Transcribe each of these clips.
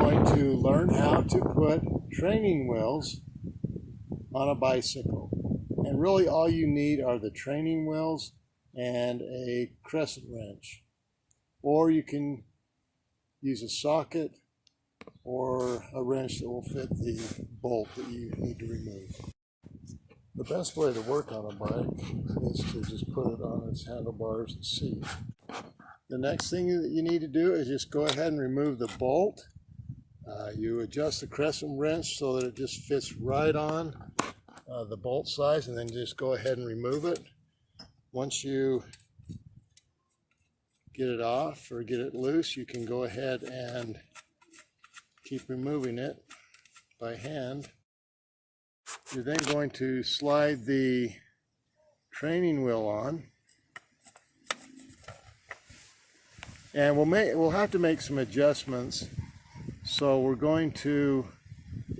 going to learn how to put training wheels on a bicycle. And really all you need are the training wheels and a crescent wrench. Or you can use a socket or a wrench that will fit the bolt that you need to remove. The best way to work on a bike is to just put it on its handlebars and seat. The next thing that you need to do is just go ahead and remove the bolt. You adjust the crescent wrench so that it just fits right on the bolt size, and then just go ahead and remove it. Once you get it off or get it loose, you can go ahead and keep removing it by hand. You're then going to slide the training wheel on, and we'll have to make some adjustments. So we're going to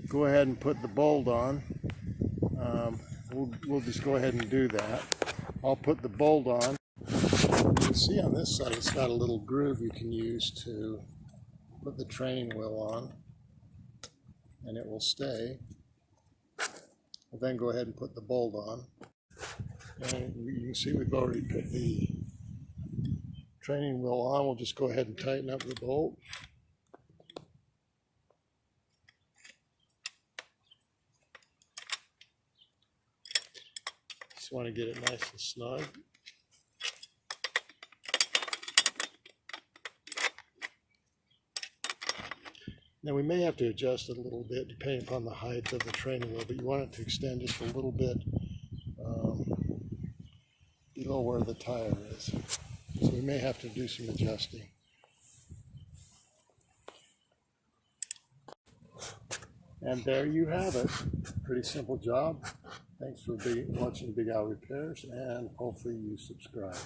go ahead and put the bolt on. We'll just go ahead and do that. I'll put the bolt on. You can see on this side it's got a little groove you can use to put the training wheel on, and it will stay. We'll then go ahead and put the bolt on. And you can see we've already put the training wheel on. We'll just go ahead and tighten up the bolt. Just want to get it nice and snug. Now we may have to adjust it a little bit depending upon the height of the training wheel, but you want it to extend just a little bit below where the tire is. So we may have to do some adjusting. And there you have it. Pretty simple job. Thanks for watching Big Al Repairs, and hopefully you subscribe.